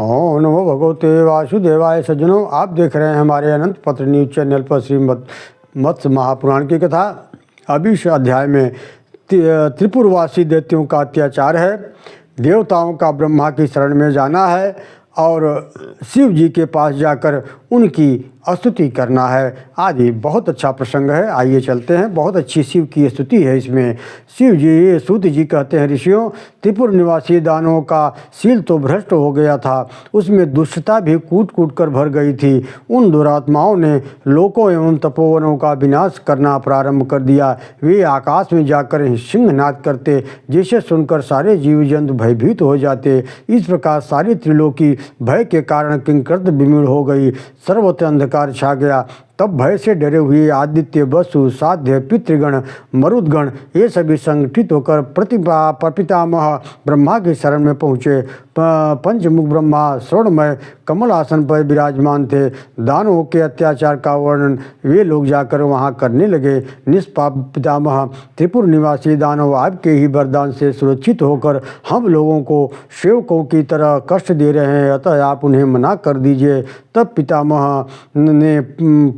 ओम नमो भगवते वासुदेवाय। सज्जनों, आप देख रहे हैं हमारे अनंत पत्र न्यूज चैनल पर श्रीमद् मत्स्य महापुराण की कथा। अभी इस अध्याय में त्रिपुरवासी दैत्यों का अत्याचार है, देवताओं का ब्रह्मा की शरण में जाना है और शिव जी के पास जाकर उनकी स्तुति करना है आदि। बहुत अच्छा प्रसंग है, आइए चलते हैं। बहुत अच्छी शिव की स्तुति है इसमें। शिव जी सूत जी कहते हैं, ऋषियों, त्रिपुर निवासी दानवों का शील तो भ्रष्ट हो गया था, उसमें दुष्टता भी कूट कूट कर भर गई थी। उन दुरात्माओं ने लोकों एवं तपोवनों का विनाश करना प्रारंभ कर दिया। वे आकाश में जाकर सिंहनाद करते, जिसे सुनकर सारे जीव जंतु भयभीत हो जाते। इस प्रकार सारी त्रिलोकी भय के कारण किंकृत विमूढ़ हो गई, सर्वत्र अंधकार छा गया। तब भय से डरे हुए आदित्य, वसु, साध्य, पितृगण, मरुदगण ये सभी संगठित होकर प्रपितामह ब्रह्मा की शरण में पहुँचे। पंचमुख ब्रह्मा स्वर्णमय कमल आसन पर विराजमान थे। दानवों के अत्याचार का वर्णन वे लोग जाकर वहाँ करने लगे। निष्पाप पितामह, त्रिपुर निवासी दानव आपके ही वरदान से सुरक्षित होकर हम लोगों को सेवकों की तरह कष्ट दे रहे हैं, अतः आप उन्हें मना कर दीजिए। तब पितामह ने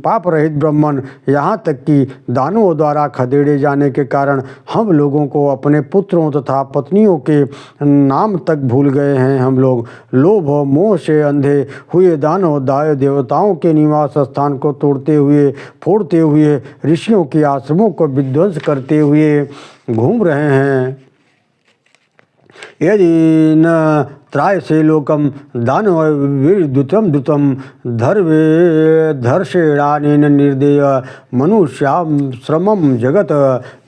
पाप रहित ब्राह्मण, यहाँ तक कि दानवों द्वारा खदेड़े जाने के कारण हम लोगों को अपने पुत्रों तथा पत्नियों के नाम तक भूल गए हैं। हम लोग लोभ और मोह से अंधे हुए दानव देवताओं के निवास स्थान को तोड़ते हुए, फोड़ते हुए, ऋषियों के आश्रमों को विध्वंस करते हुए घूम रहे हैं। यदि न त्रायसे लोकम दानव विद्युतम द्रुतम धर्षेणानेन निर्देय मनुष्याम श्रमम जगत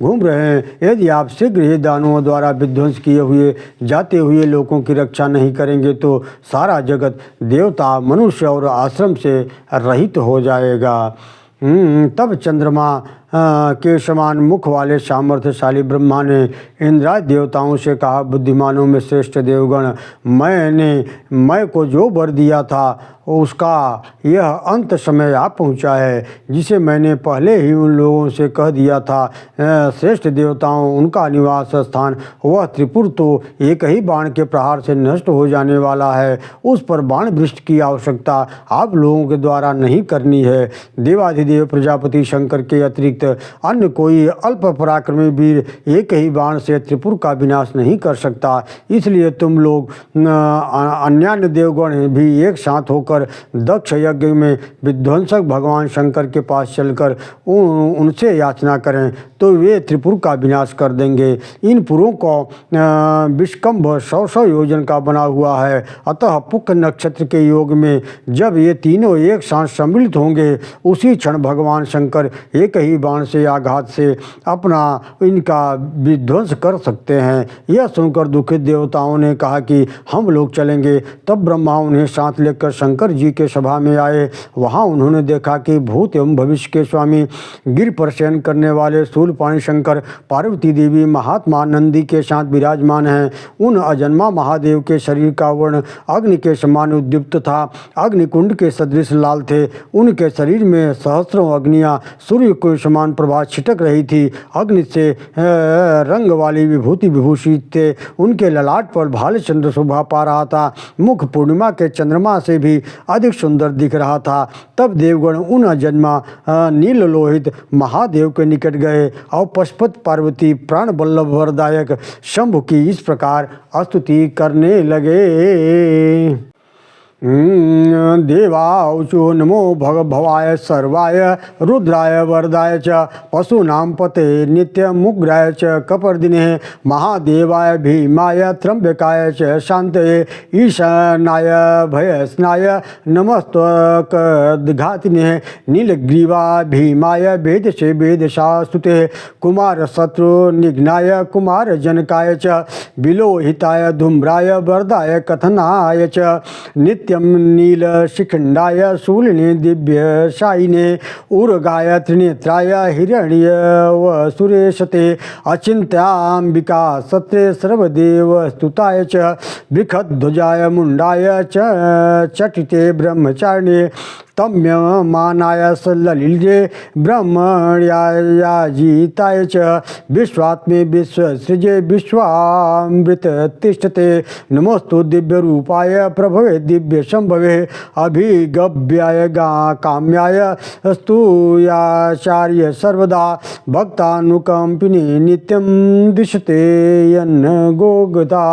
घूम रहे हैं। यदि आप शीघ्र ही दानवों द्वारा विध्वंस किए हुए जाते हुए लोगों की रक्षा नहीं करेंगे तो सारा जगत, देवता, मनुष्य और आश्रम से रहित हो जाएगा। तब चंद्रमा के समान मुख वाले सामर्थ्यशाली ब्रह्मा ने इंद्रादि देवताओं से कहा, बुद्धिमानों में श्रेष्ठ देवगण, मैं को जो वर दिया था उसका यह अंत समय आ पहुंचा है, जिसे मैंने पहले ही उन लोगों से कह दिया था। श्रेष्ठ देवताओं, उनका निवास स्थान वह त्रिपुर तो एक ही बाण के प्रहार से नष्ट हो जाने वाला है। उस पर बाण वृष्टि की आवश्यकता आप लोगों के द्वारा नहीं करनी है। देवाधिदेव प्रजापति शंकर के अतिरिक्त अन्य कोई अल्प पराक्रमी वीर एक ही बाण से त्रिपुर का विनाश नहीं कर सकता। इसलिए तुम लोग अन्यान्य देवगण भी एक साथ होकर दक्ष यज्ञ में विध्वंसक भगवान शंकर के पास चलकर उनसे याचना करें, तो वे त्रिपुर का विनाश कर देंगे। इन पुरों को विष्कंभ 100 योजन का बना हुआ है, अतः पुख नक्षत्र के योग में जब ये तीनों एक साथ सम्मिलित होंगे, उसी क्षण भगवान शंकर एक ही बाण से आघात से अपना इनका विध्वंस कर सकते हैं। यह सुनकर दुखित देवताओं ने कहा कि हम लोग चलेंगे। तब ब्रह्मा उन्हें साथ लेकर शंकर जी के सभा में आए। वहां उन्होंने देखा कि भूत एवं भविष्य के स्वामी, गिर पर शयन करने वाले शूलपाणी शंकर, पार्वती देवी महात्मा नंदी के साथ विराजमान हैं। उन अजन्मा महादेव के शरीर का वर्ण अग्नि के समान उद्दीप्त था, अग्निकुंड के सदृश लाल थे। उनके शरीर में सहस्रों अग्नियां सूर्य के समान प्रभा छिटक रही थी। अग्नि से रंग वाली विभूति विभूषित थे। उनके ललाट पर भालचंद्र शोभा पा रहा था। मुख पूर्णिमा के चंद्रमा से भी अधिक सुंदर दिख रहा था। तब देवगण उन अजन्मा नील लोहित महादेव के निकट गए और पशुपति पार्वती प्राण बल्लभ वरदायक शंभु की इस प्रकार स्तुति करने लगे। देवाऊचो नमो भवाय सर्वाय रुद्राय वरदाय च पशूनां पते नित्यमुग्राय च कपर्दिने महादेवाय भीमाय त्र्यंबकाय च शांतये ईशानाय भयस्नाय नमस्त्वकघातिने नीलग्रीवा भीमाय वेद से वेदशास्तुते कुमार शत्रु निघ्नाय कुमार जनकाय च विलोहिताय धूम्राय वरदाय कथनाय च नित्यं नील शिखंडाय शूलिने दिव्य शायिने उर्गाय त्रिनेत्राय हिरण्य व सुरेशते अचिंत्याम्बिका सत्रे सर्वदेव स्तुताय च बृहद्ध्वजाय मुंडाय च चटिते ब्रह्मचारिणे तम्यमानाय सल्ललिल्ये ब्रह्मण्यायाजिताय च विश्वात्मे विश्वसृजे विश्वामृत तिष्ठते। नमोस्तु दिव्यरूपाय प्रभवे दिव्यशंभवे अभिगव्याय काम्याय स्तूयाचार्य सर्वदा भक्तानुकंपिनी नित्यं दिशते यन्न गोगता।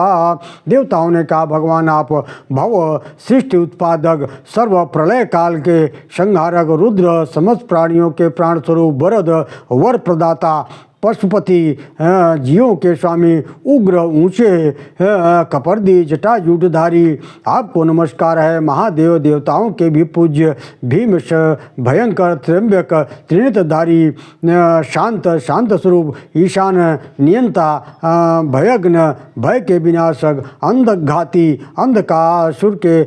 देवताओं ने कहा, भगवान आप भव सृष्टि उत्पादक, सर्व प्रलय काल के संहारक, रुद्र, समस्त प्राणियों के प्राण स्वरूप, वरद, वर प्रदाता, पशुपति, जीवों के स्वामी, उग्र, ऊंचे, कपर्दी, जटाजूटधारी, आपको नमस्कार है। महादेव, देवताओं के भी पूज्य, भीम, भयंकर, त्र्यंबक, त्रिनेत्रधारी, शांत, शांत स्वरूप, ईशान, नियंता, भयग्न, भय के विनाशक, अंधघाती, अंधकासुर के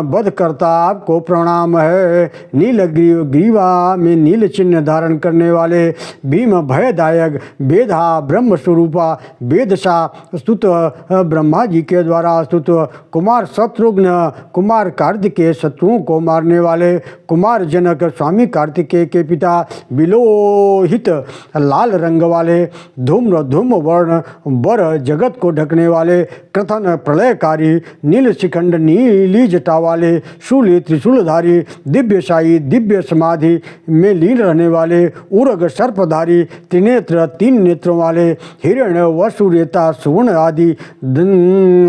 वधकर्ता, आपको प्रणाम है। नीलग्रीव, ग्रीवा में नील चिन्ह धारण करने वाले, भीम भयदायक, वेदा ब्रह्म स्वरूपा, वेदसा स्तुत, ब्रह्मा जी के द्वारा स्तुत, कुमार शत्रुघ्न, कुमार कार्तिकेय, शत्रुओं को मारने वाले, कुमार जनक, स्वामी कार्तिकेय के पिता, विलोहित लाल रंग वाले, धूम्र धूम वर्ण वर, जगत को ढकने वाले, कथन प्रलयकारी, नील शिखंड, नीली जटा वाले, शूली त्रिशूलधारी, दिव्यशाही, दिव्य समाधि में लीन रहने वाले, उरग सर्पधारी, त्रिनेत्र, तीन नेत्रों वाले, हिरण्य, वसुरेता, सुवर्ण आदि,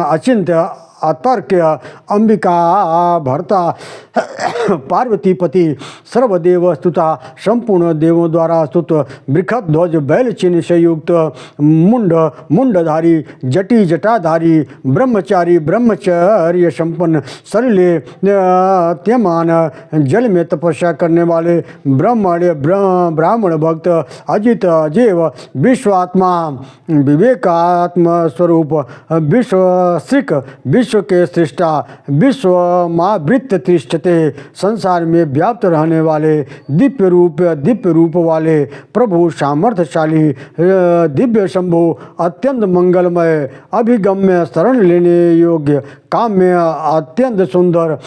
अचिंत्य, अतर्क्य, अंबिका भर्ता, पार्वतीपति, सर्वदेव स्तुता, संपूर्ण देवों द्वारा स्तुत, बृखद ध्वज, बैल चिन्ह से युक्त, मुंडधारी, जटी जटाधारी, ब्रह्मचारी, ब्रह्मचर्य संपन्न, सलिले त्यमान, जल में तपस्या करने वाले, ब्राह्मण भक्त, अजित, अजेव, विश्वात्मा, विवेकात्म स्वरूप, विश्वश्रिक, विश्व के सृष्टा, विश्वमावृत्त तिष्ठते, संसार में व्याप्त रहने वाले, दिव्य रूप वाले, प्रभु, सामर्थ्यशाली, दिव्य शंभु, अत्यंत मंगलमय, अभिगम्य, शरण लेने योग्य, काम्य, अत्यंत सुंदर,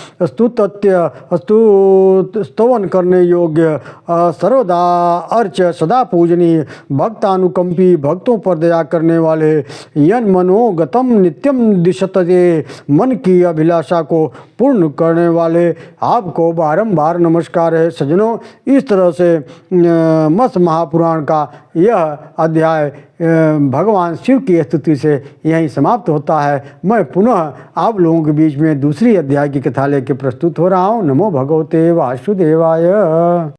स्तवन करने योग्य, सर्वदा अर्च, सदा पूजनीय, भक्तानुकंपी, भक्तों पर दया करने वाले, यन मनोगतम नित्यम दिशते, मन की अभिलाषा को पूर्ण करने वाले, आपको बारंबार नमस्कार है। सज्जनों, इस तरह से मत्स्य महापुराण का यह अध्याय भगवान शिव की स्तुति से यहीं समाप्त होता है। मैं पुनः आप लोगों के बीच में दूसरी अध्याय की कथा लेकर प्रस्तुत हो रहा हूँ। नमो भगवते वासुदेवाय।